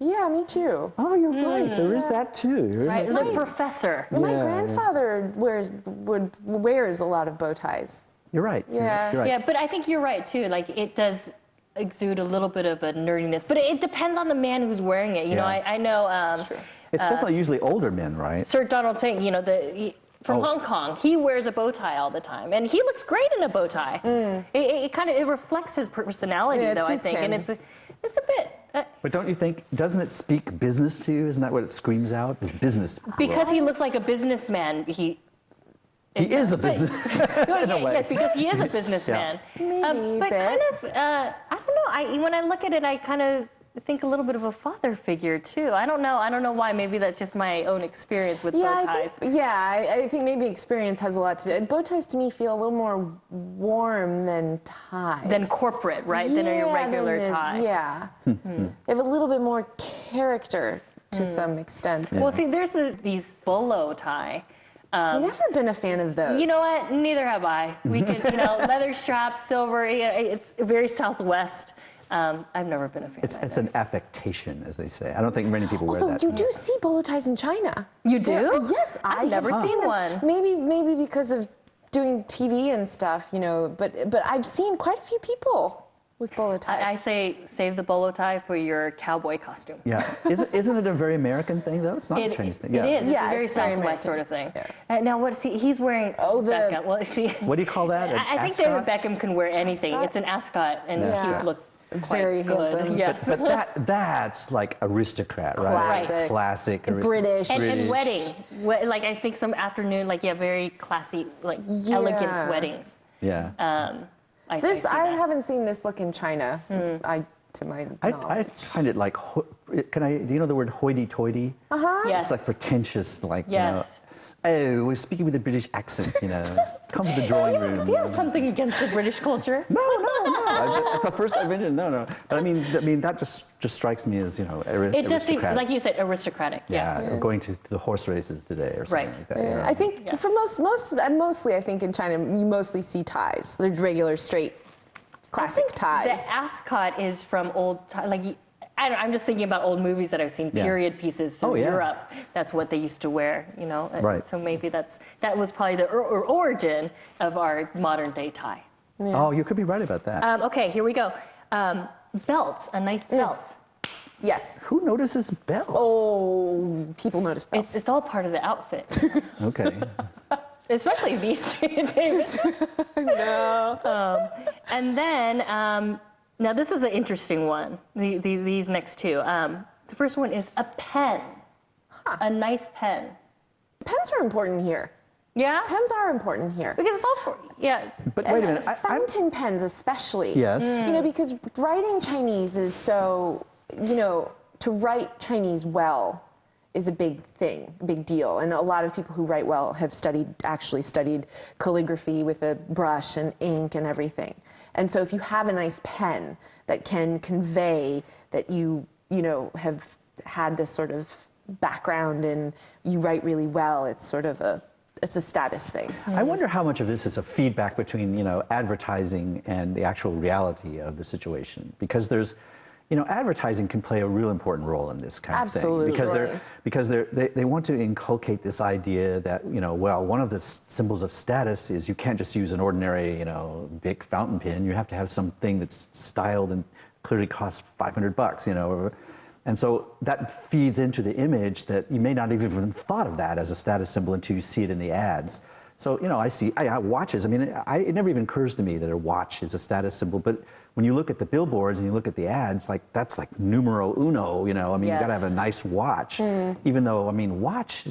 Yeah, me too. Oh, you're right. There is that too. Right, the professor. My grandfather wears a lot of bow ties. You're right. Yeah. You're right. Yeah, but I think you're right too. Like it does exude a little bit of a nerdiness, but it depends on the man who's wearing it. You know, I know. It's definitely usually older men, right? Sir Donald Tsang, you know, from Hong Kong, he wears a bow tie all the time, and he looks great in a bow tie. It kind of reflects his personality, though, I think, and it's a bit. But don't you think, doesn't it speak business to you? Isn't that what it screams out? Is business? Because he looks like a businessman. He is a business. Yes, because he is a businessman. Maybe, but kind of, I don't know. When I look at it, I kind of think a little bit of a father figure too. I don't know why. Maybe that's just my own experience with bow ties. I think maybe experience has a lot to do. Bow ties to me feel a little more warm than ties. Than corporate, right? Than your regular tie. Yeah. They have a little bit more character to some extent. Yeah. Well, see, there's these bolo tie. I've never been a fan of those. You know what? Neither have I. We can, leather straps, silver. It's very Southwest. I've never been a fan. It's an affectation, as they say. I don't think many people wear that. Although you do see bolo ties in China. You do? Yes, I've never seen one. Maybe because of doing TV and stuff, but I've seen quite a few people with bolo ties. I say save the bolo tie for your cowboy costume. Yeah. Isn't it a very American thing, though? It's not a Chinese thing. It is. It's a very American. Southwest sort of thing. Yeah. Now, what is he's wearing? Beckham. Well, see, what do you call that? I think David Beckham can wear anything. Ascot? It's an ascot, and he would look very good. handsome. Yes. But that's like aristocrat, right? Classic. Classic. British. And wedding. Like I think some afternoon, very classy, elegant weddings. Yeah. I haven't seen this look in China. To my knowledge. I find it like, do you know the word hoity-toity? Yes. It's like pretentious, Yes. Oh, we're speaking with a British accent, Come to the drawing room. Do you have something against the British culture? No. That's the first I mentioned. No. But I mean that just strikes me as, aristocratic. It does seem, like you said, aristocratic. Yeah. Or going to the horse races today or something like that. I think for mostly, I think in China, you mostly see ties. They're regular, straight, classic ties. The ascot is from old time, I'm just thinking about old movies that I've seen, period pieces through Europe. That's what they used to wear, Right. So maybe that was probably the origin of our modern day tie. Yeah. Oh, you could be right about that. Okay, here we go. Belts, a nice belt. Yes. Who notices belts? Oh, people notice belts. It's all part of the outfit. Okay. Especially these days. No. And then, now this is an interesting one, these next two. The first one is a pen, a nice pen. Pens are important here. Yeah? Pens are important here. Because it's all But wait a minute. Fountain pens especially. Yes. Because writing Chinese is so, to write Chinese well is a big thing, big deal. And a lot of people who write well have actually studied calligraphy with a brush and ink and everything. And so if you have a nice pen that can convey that you have had this sort of background and you write really well, it's a status thing. I wonder how much of this is a feedback between, advertising and the actual reality of the situation. Because there's, advertising can play a real important role in this kind of thing. Because they want to inculcate this idea that, one of the symbols of status is you can't just use an ordinary, big fountain pen. You have to have something that's styled and clearly costs $500, And so that feeds into the image that you may not have even thought of that as a status symbol until you see it in the ads. So, I watches. It never even occurs to me that a watch is a status symbol. But when you look at the billboards and you look at the ads, that's like numero uno. You got to have a nice watch. Even though, watch.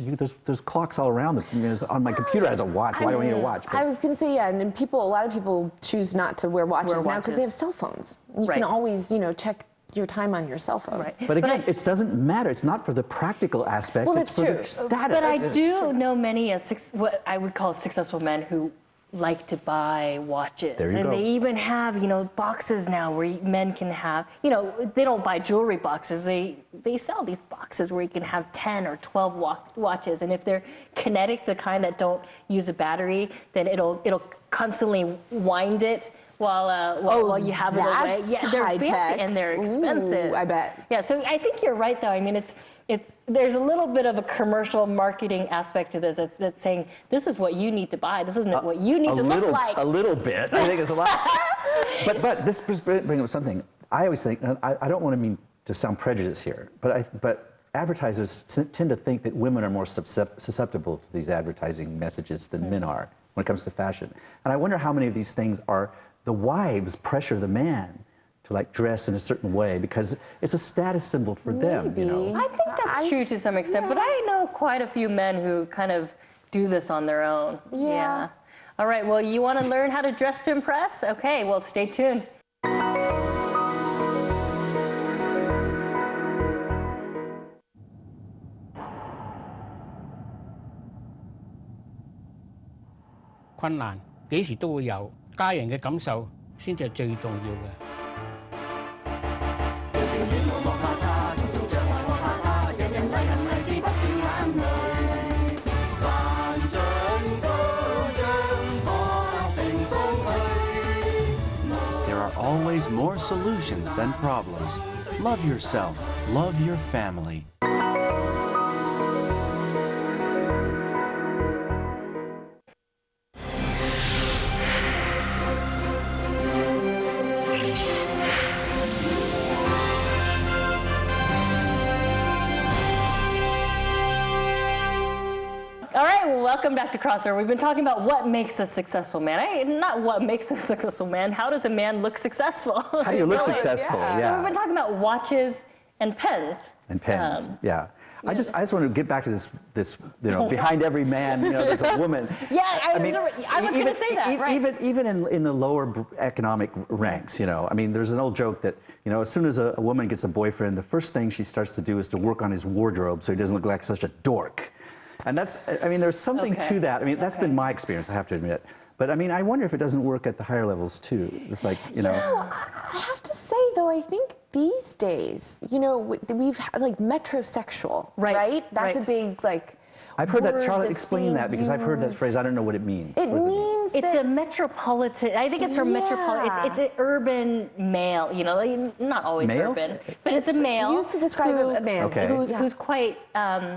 There's clocks all around. On my computer has a watch. Why do I need a watch? I was going to say, and a lot of people choose not to wear watches now because they have cell phones. You can always, check your time on your cell phone. Right. But again, it doesn't matter. It's not for the practical aspect. Well, it's that's for true. the status. But I do know many what I would call successful men who like to buy watches. There you go. They even have, boxes now where men can have, they don't buy jewelry boxes. They sell these boxes where you can have 10 or 12 watches. And if they're kinetic, the kind that don't use a battery, then it'll constantly wind it while you have it away. That's Yeah, they're high fancy tech. and they're expensive. Ooh, I bet. Yeah, so I think you're right, though. I mean, there's a little bit of a commercial marketing aspect to this that's saying, this is what you need to buy. This isn't what you need to look like. A little bit. I think it's a lot. but this brings up something. I always think, and I don't want to mean to sound prejudiced here, but advertisers tend to think that women are more susceptible to these advertising messages than men are when it comes to fashion. And I wonder how many of these things are the wives pressure the man to like dress in a certain way because it's a status symbol for them, you know. I think that's true to some extent, but I know quite a few men who kind of do this on their own. Yeah. All right, well, you want to learn how to dress to impress? Okay, well, stay tuned.困難幾時都會有，家人嘅感受先至係最重要嘅。There are always more solutions than problems. Love yourself. Love your family. All right, well, welcome back to Crossover. We've been talking about what makes a successful man. Not what makes a successful man. How does a man look successful? How do you look successful? So we've been talking about watches and pens. And pens, yeah. I just want to get back to this you know, behind every man, you know, there's a woman. Yeah, I was going to say that, right. Even in the lower economic ranks, you know, I mean, there's an old joke that, you know, as soon as a woman gets a boyfriend, the first thing she starts to do is to work on his wardrobe so he doesn't look like such a dork. And that's, I mean, there's something to that. I mean, that's been my experience, I have to admit. But I mean, I wonder if it doesn't work at the higher levels too. It's like, you know. I have to say though, I think these days, you know, we've had like metrosexual, right? That's a big like. I've heard that, Chorlette, explain that, because I've heard that phrase. I don't know what it means. It means it's a metropolitan. I think it's from metropolitan. It's an urban male. You know, like, not always male? urban, but it's a male used to describe a man who's quite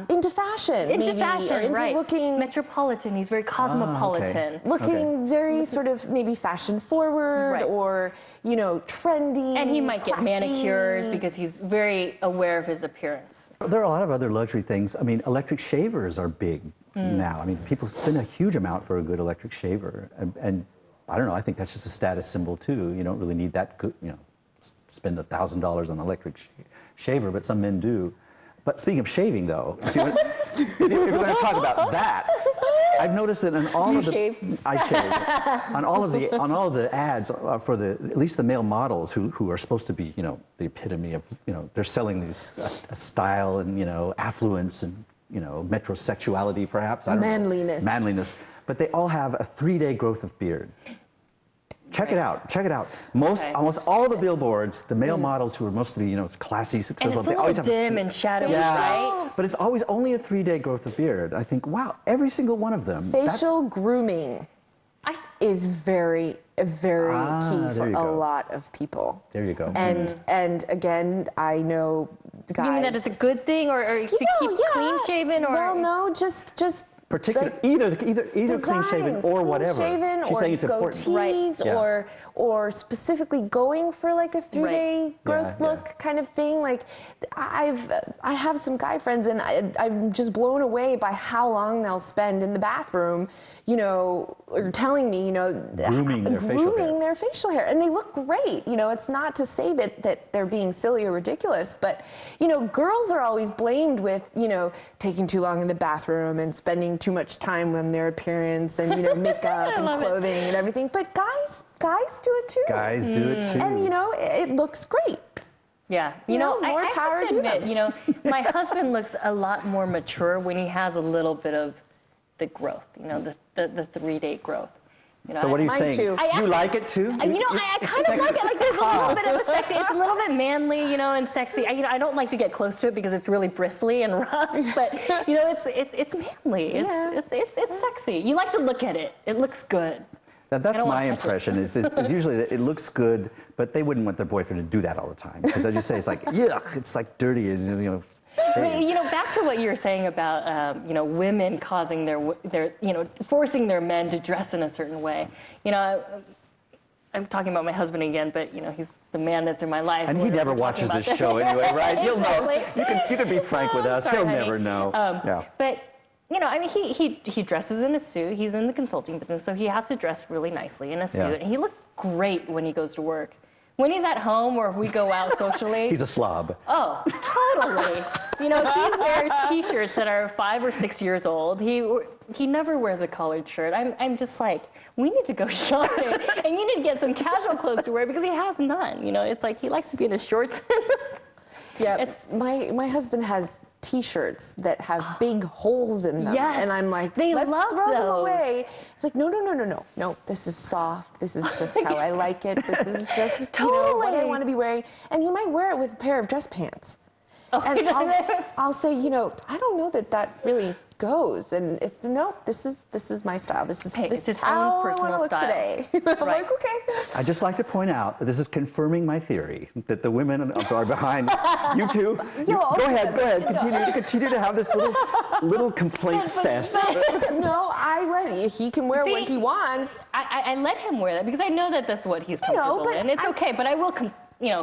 into fashion, into maybe, fashion, or into right? Looking metropolitan. He's very cosmopolitan. Looking very sort of maybe fashion forward or, you know, trendy. And he might get classy. Manicures because he's very aware of his appearance. There are a lot of other luxury things. I mean, electric shavers are big now. I mean, people spend a huge amount for a good electric shaver. And I don't know, I think that's just a status symbol too. You don't really need that good, you know, spend $1,000 on an electric shaver, but some men do. But speaking of shaving though, if you're going to talk about that, I've noticed that in all of the I shave on all of the ads for at least the male models who are supposed to be, you know, the epitome of, you know, they're selling these style and, you know, affluence and, you know, metrosexuality perhaps. I don't know. Manliness. But they all have a 3-day growth of beard. Check it out. Check it out. Almost all the billboards, the male models who are mostly, you know, classy, successful. And it's always dim and shadowy, right? But it's always only a 3-day growth of beard. I think, wow, every single one of them. Facial grooming is very key for a lot of people. There you go. And again, I know guys. You mean that it's a good thing, or to keep clean shaven, or? Well, no, just. Particular, either clean shaven or whatever. Shaven She's saying it's important. Goatees, or specifically going for like a 3-day growth look kind of thing. Like I have some guy friends, and I'm just blown away by how long they'll spend in the bathroom, you know, or telling me, you know, grooming their facial hair, and they look great. You know, it's not to say that they're being silly or ridiculous, but you know, girls are always blamed with, you know, taking too long in the bathroom and spending too much time on their appearance and, you know, makeup and clothing and everything. But guys do it too. Guys do it too. And you know, it looks great. Yeah, you know, more I power have to admit, you know, my husband looks a lot more mature when he has a little bit of the growth, you know, the 3-day growth. You know, so what are you saying? Too. You like it too? You know, I kind of like it. Like there's a little bit of a sexy. It's a little bit manly, you know, and sexy. I don't like to get close to it because it's really bristly and rough. But you know, it's manly. It's sexy. You like to look at it. It looks good. That's my impression. Is usually that it looks good, but they wouldn't want their boyfriend to do that all the time. Because as you say, it's like, yuck, it's like dirty and, you know. Back to what you were saying about, women causing their, forcing their men to dress in a certain way. I'm talking about my husband again, but, he's the man that's in my life. And he never watches this show anyway, right? You'll know. You can be frank with us. Sorry, He'll honey. never know. Yeah. But, he dresses in a suit. He's in the consulting business, so he has to dress really nicely in a suit. And he looks great when he goes to work. When he's at home or if we go out socially. He's a slob. Oh, totally. He wears T-shirts that are 5 or 6 years old. He never wears a collared shirt. I'm just like, we need to go shopping, and you need to get some casual clothes to wear because he has none. It's like he likes to be in his shorts. Yeah, my husband has T-shirts that have big holes in them. Yes, and I'm like, let's throw them those. away. It's like, no, this is soft. This is just how I like it. This is just what I want to be wearing. And he might wear it with a pair of dress pants. Oh, and I'll say, I don't know that really goes. And this is my style. This is how I want to look today. I'm like, okay. I just like to point out that this is confirming my theory that the women are behind you two. Go ahead. Continue to have this little complaint fest. No, I let he can wear what he wants. I let him wear that because I know that that's what he's comfortable in. It's okay, but I will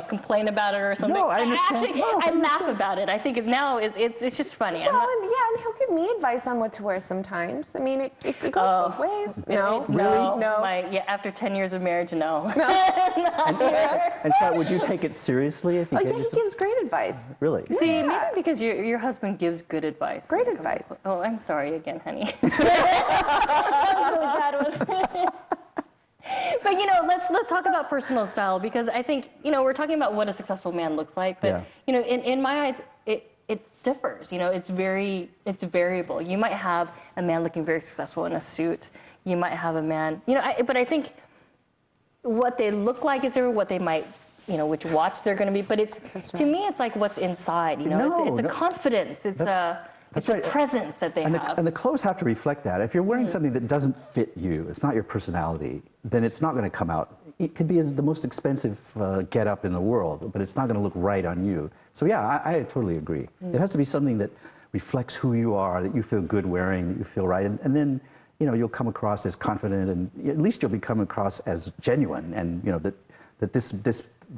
complain about it or something. No, I understand. Actually, I laugh about it. I think now it's just funny. Well, and he'll give me advice on what to wear sometimes. I mean, it goes both ways. No, really? No. After 10 years of marriage, no. And Chorlette, would you take it seriously if he gave you he gives great advice. Really? See, maybe because your husband gives good advice. Great advice. Oh, I'm sorry again, honey. That was really bad. But let's talk about personal style because I think we're talking about what a successful man looks like, but in my eyes it differs. It's variable. You might have a man looking very successful in a suit. You might have a man, but I think what they look like is different. What they might, which watch they're going to be. But to me, it's like what's inside. It's a confidence. It's a presence that they have. And the clothes have to reflect that. If you're wearing something that doesn't fit you, it's not your personality, then it's not going to come out. It could be the most expensive get-up in the world, but it's not going to look right on you. So yeah, I totally agree. It has to be something that reflects who you are, that you feel good wearing, that you feel right. And then, you'll come across as confident, and at least you'll be coming across as genuine, and that this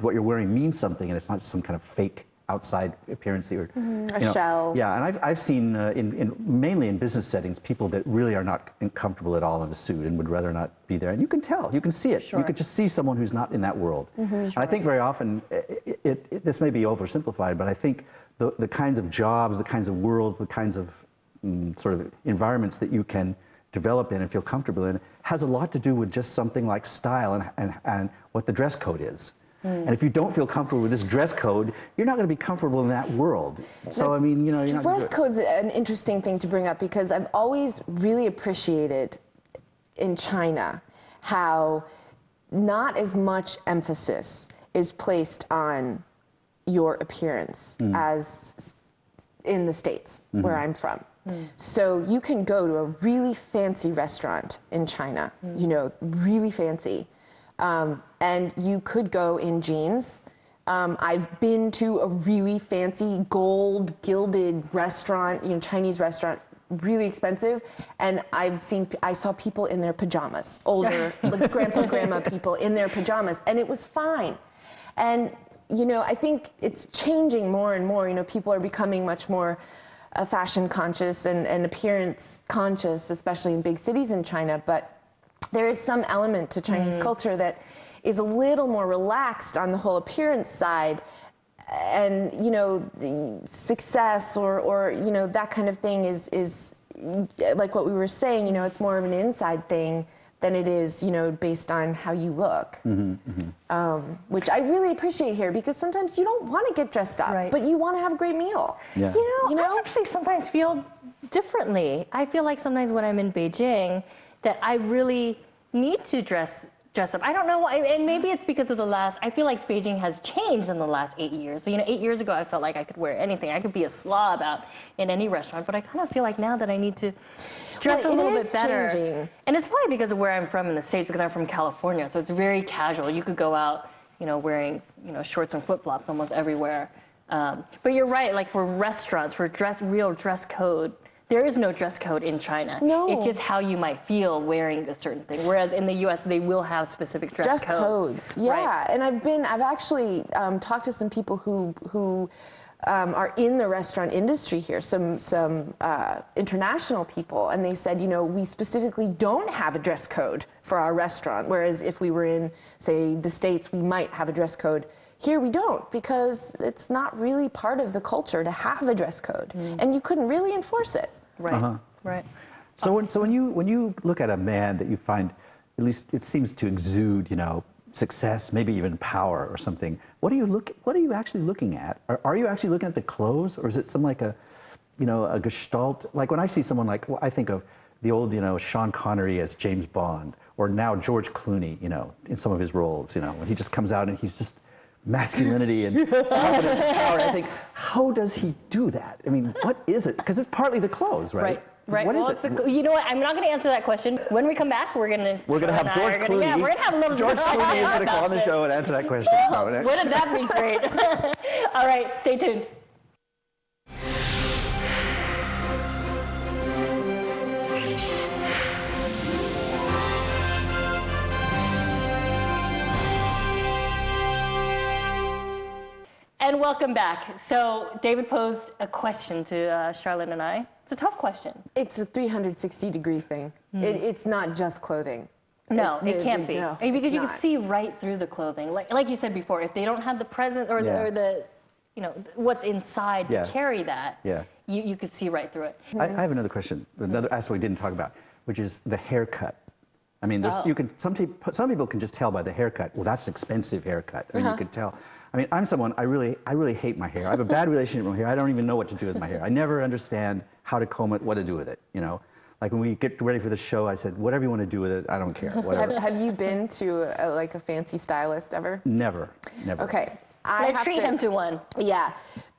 what you're wearing means something, and it's not just some kind of fake outside appearance that you're, shell. Yeah, and I've seen mainly in business settings people that really are not comfortable at all in a suit and would rather not be there. And you can tell, you can see it. Sure. You can just see someone who's not in that world. And I think very often, this may be oversimplified, but I think the kinds of jobs, the kinds of worlds, the kinds of sort of environments that you can develop in and feel comfortable in has a lot to do with just something like style and what the dress code is. And if you don't feel comfortable with this dress code, you're not going to be comfortable in that world. So, I mean, you're not dress code's an interesting thing to bring up because I've always really appreciated in China how not as much emphasis is placed on your appearance as in the States, where I'm from. So you can go to a really fancy restaurant in China, really fancy. And you could go in jeans. I've been to a really fancy gold gilded restaurant, Chinese restaurant, really expensive. And I saw people in their pajamas, older, like grandma people in their pajamas, and it was fine. And, I think it's changing more and more. People are becoming much more fashion conscious and appearance conscious, especially in big cities in China. But there is some element to Chinese culture that is a little more relaxed on the whole appearance side, and the success or that kind of thing is like what we were saying. It's more of an inside thing than it is based on how you look, which I really appreciate here because sometimes you don't want to get dressed up, but you want to have a great meal. Yeah. I actually sometimes feel differently. I feel like sometimes when I'm in Beijing that I really need to dress dress up. I don't know why, and maybe it's because of I feel like Beijing has changed in the last 8 years. So, 8 years ago, I felt like I could wear anything. I could be a slob out in any restaurant, but I kind of feel like now that I need to dress a little bit better. Changing. And it's probably because of where I'm from in the States, because I'm from California, so it's very casual. You could go out, wearing, shorts and flip-flops almost everywhere. But you're right, like for restaurants, for real dress code, there is no dress code in China. No. It's just how you might feel wearing a certain thing. Whereas in the U.S., they will have specific dress codes. Yeah, right. And I've actually talked to some people who are in the restaurant industry here, some international people, and they said, we specifically don't have a dress code for our restaurant, whereas if we were in, say, the States, we might have a dress code. Here we don't, because it's not really part of the culture to have a dress code, and you couldn't really enforce it. Right, right. So when you look at a man that you find, at least it seems to exude, success, maybe even power or something, what are you actually looking at? Are you actually looking at the clothes, or is it some like a gestalt? Like when I see someone I think of the old, Sean Connery as James Bond, or now George Clooney, in some of his roles, when he just comes out and he's just masculinity and confidence and power. I think, how does he do that? I mean, what is it? Because it's partly the clothes, right? Right. What well, is it? You know what? I'm not going to answer that question. When we come back, we're going to have George Clooney. Yeah, we're going to have a little George Clooney is going to come on the show and answer that question. Wouldn't that be great? All right, stay tuned. And welcome back. So David posed a question to Charlotte and I. It's a tough question. It's a 360-degree thing. It's not just clothing. No, it can't be. No, because you not. can see right through the clothing. Like you said before, if they don't have the present or the what's inside to carry that, you could see right through it. I have another question, another aspect we didn't talk about, which is the haircut. I mean, some people can just tell by the haircut. Well, that's an expensive haircut. I mean, you could tell. I mean, I'm someone, I really hate my hair. I have a bad relationship with my hair. I don't even know what to do with my hair. I never understand how to comb it, what to do with it, Like when we get ready for the show, I said, whatever you want to do with it, I don't care, whatever. Have you been to a fancy stylist ever? Never. Okay. Let's treat him to one. Yeah.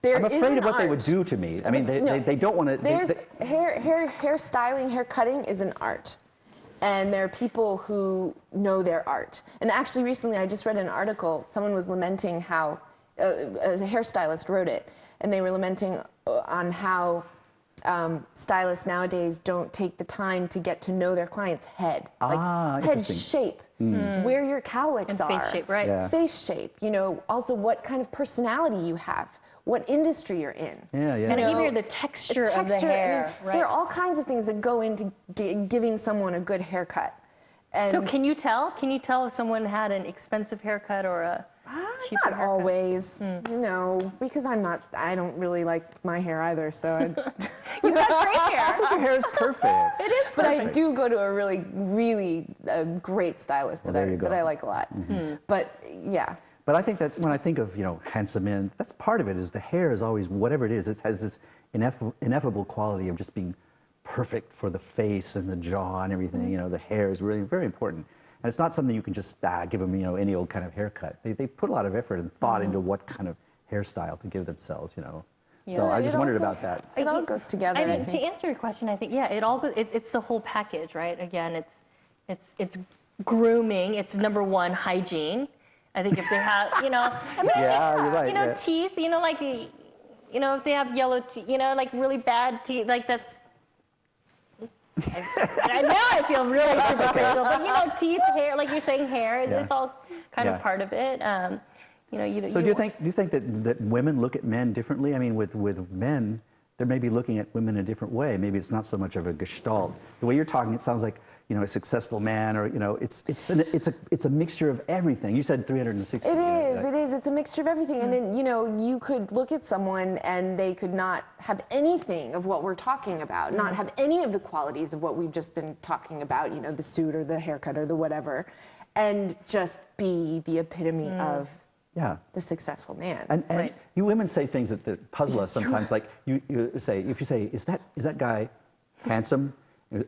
I'm afraid of what they would do to me. I mean, they don't want to. Hair styling, hair cutting is an art. And there are people who know their art. And actually recently I just read an article, someone was lamenting how, a hairstylist wrote it, and they were lamenting on how stylists nowadays don't take the time to get to know their client's head. Like head shape, where your cowlicks are. Face shape, right. Yeah. Face shape, also what kind of personality you have. What industry you're in. Yeah. And even the texture of the hair. I mean, there are all kinds of things that go into giving someone a good haircut. And so can you tell? Can you tell if someone had an expensive haircut or a cheaper not haircut? always, because I don't really like my hair either, so You've got great hair. I think your hair is perfect. It is perfect. But I do go to a really, really great stylist that I like a lot. But yeah. But I think that's when I think of handsome men. That's part of it. Is the hair is always whatever it is. It has this ineffable quality of just being perfect for the face and the jaw and everything. The hair is really very important, and it's not something you can just give them any old kind of haircut. They put a lot of effort and thought into what kind of hairstyle to give themselves. So I just wondered about that. It all goes together. I mean, to answer your question, I think it all goes. It's the whole package, right? Again, it's grooming. It's number one, hygiene. I think if they have, you're right. teeth, if they have yellow teeth, like really bad teeth, like that's. I know I feel really superficial, but teeth, hair, like you're saying, hair, it's all kind of part of it. So do you think that women look at men differently? I mean, with men, they're maybe looking at women in a different way. Maybe it's not so much of a gestalt. The way you're talking, it sounds like a successful man, or it's a mixture of everything. You said 360. It is. It's a mixture of everything, and then you could look at someone and they could not have anything of what we're talking about, not have any of the qualities of what we've just been talking about. The suit or the haircut or the whatever, and just be the epitome of the successful man. And you women say things that puzzle us sometimes. Like you say, if you say, is that guy handsome?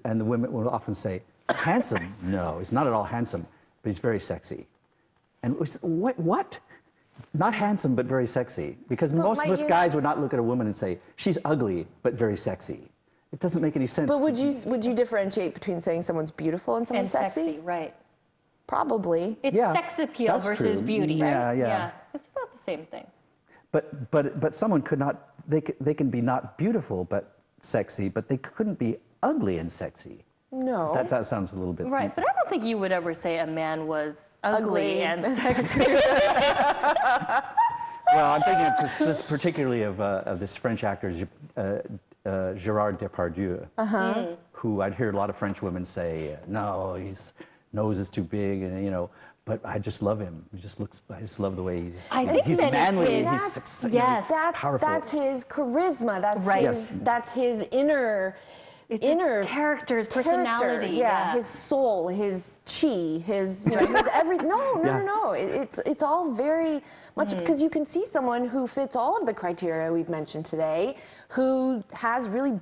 And the women will often say, handsome? No, he's not at all handsome. but he's very sexy. And we said, what? Not handsome, but very sexy. Because most guys would not look at a woman and say, she's ugly, but very sexy. It doesn't make any sense. But would you differentiate between saying someone's beautiful and someone's sexy? Right. Probably. It's sex appeal versus beauty. Yeah, right? yeah. It's not the same thing. But someone could not, they can be not beautiful but sexy, but they couldn't be ugly and sexy. No. That sounds a little bit... Right, but I don't think you would ever say a man was ugly and sexy. Well, I'm thinking of this particularly of this French actor, Gérard Depardieu, who I'd hear a lot of French women say, no, his nose is too big, and but I just love him. He just looks. I just love the way he's manly. Yes, powerful. That's his charisma. That's right. That's his inner. It's his character, his personality. Yeah, his soul, his chi, his his everything. No. It's all very much because you can see someone who fits all of the criteria we've mentioned today, who has really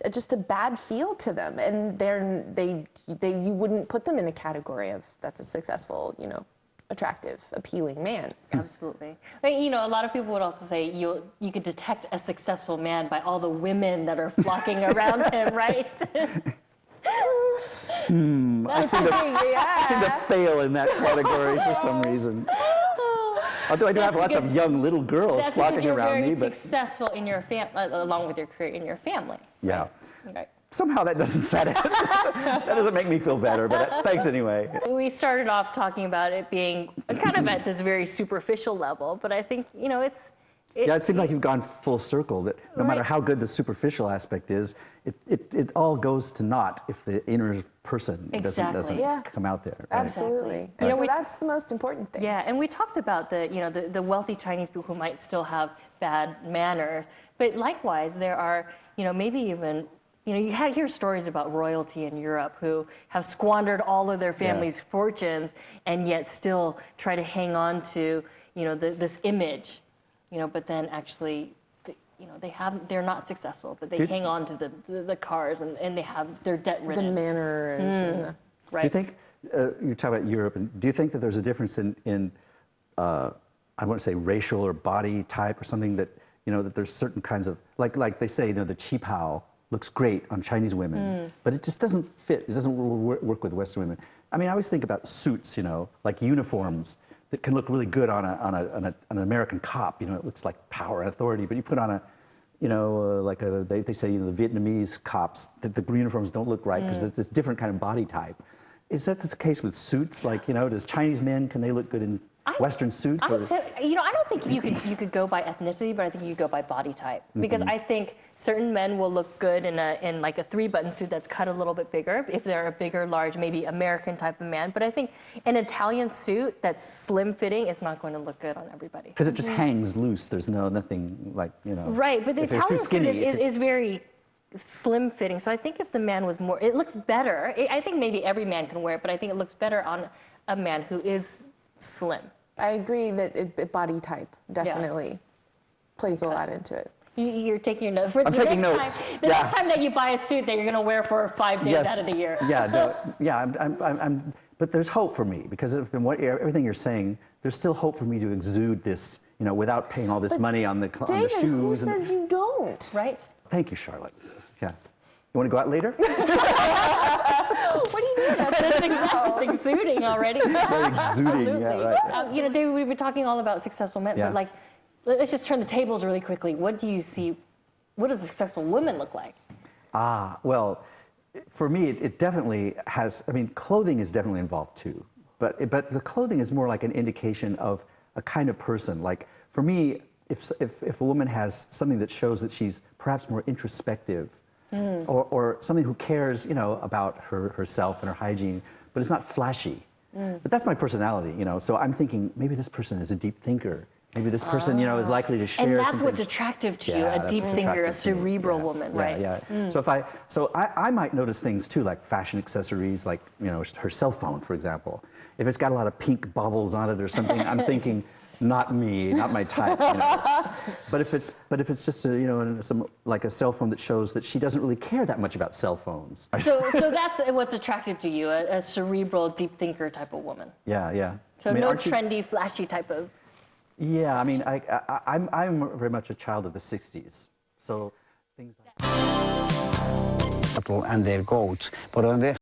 just a bad feel to them, and you wouldn't put them in a category of that's a successful, attractive, appealing man. Absolutely. But, a lot of people would also say you could detect a successful man by all the women that are flocking around him, right? I seem to fail in that category for some reason. Although I do have lots of young little girls flocking around me, but successful in your along with your career in your family. Yeah. Okay. Somehow that doesn't set it. That doesn't make me feel better, but thanks anyway. We started off talking about it being kind of at this very superficial level, but I think, it seems like you've gone full circle, that no matter how good the superficial aspect is, it all goes to naught if the inner person doesn't come out there. Right? Absolutely. And so that's the most important thing. Yeah, and we talked about the wealthy Chinese people who might still have bad manners, but likewise there are, maybe even you hear stories about royalty in Europe who have squandered all of their family's fortunes and yet still try to hang on to, this image, but then actually, they're not successful, but they hang on to the cars and they're debt ridden. The manners. Right. Do you think, you talk about Europe, and do you think that there's a difference in I want to say racial or body type or something that, that there's certain kinds of, like they say, the qipao looks great on Chinese women, but it just doesn't fit. It doesn't work with Western women. I mean, I always think about suits, like uniforms that can look really good on an American cop. It looks like power and authority. But you put on they say the Vietnamese cops, that the uniforms don't look right because there's this different kind of body type. Is that the case with suits? Like, does Chinese men, can they look good in Western suits? I don't think you could go by ethnicity, but I think you go by body type, because I think certain men will look good in like a 3-button suit that's cut a little bit bigger if they're a bigger, large, maybe American type of man. But I think an Italian suit that's slim fitting is not going to look good on everybody. Because it just hangs loose. There's nothing like, Right, but the Italian suit is very slim fitting. So I think if the man was more, it looks better. I think maybe every man can wear it, but I think it looks better on a man who is slim. I agree that body type definitely plays a lot into it. You're taking your notes. I'm taking notes. The next time that you buy a suit that you're going to wear for 5 days out of the year. But there's hope for me, because from everything you're saying, there's still hope for me to exude this, without paying all this money on the shoes. Who says you don't? Right. Thank you, Charlotte. Yeah. You want to go out later? What do you mean? That's exuding already. Exuding, yeah, right. David, we've been talking all about successful men, but let's just turn the tables really quickly. What do you see? What does a successful woman look like? Well, for me, it definitely has. I mean, clothing is definitely involved too, but the clothing is more like an indication of a kind of person. Like for me, if a woman has something that shows that she's perhaps more introspective, or something who cares, about herself and her hygiene, but it's not flashy. But that's my personality, So I'm thinking maybe this person is a deep thinker. Maybe this person, is likely to share. And that's something. what's attractive to you, a deep thinker, a cerebral woman, right? Yeah. So I might notice things too, like fashion accessories, like her cell phone, for example. If it's got a lot of pink baubles on it or something, I'm thinking, not me, not my type. But if it's just like a cell phone that shows that she doesn't really care that much about cell phones. So that's what's attractive to you, a cerebral, deep thinker type of woman. Yeah. So no trendy, flashy type of. Yeah, I mean, I'm very much a child of the '60s, so things like. And their goats, but on the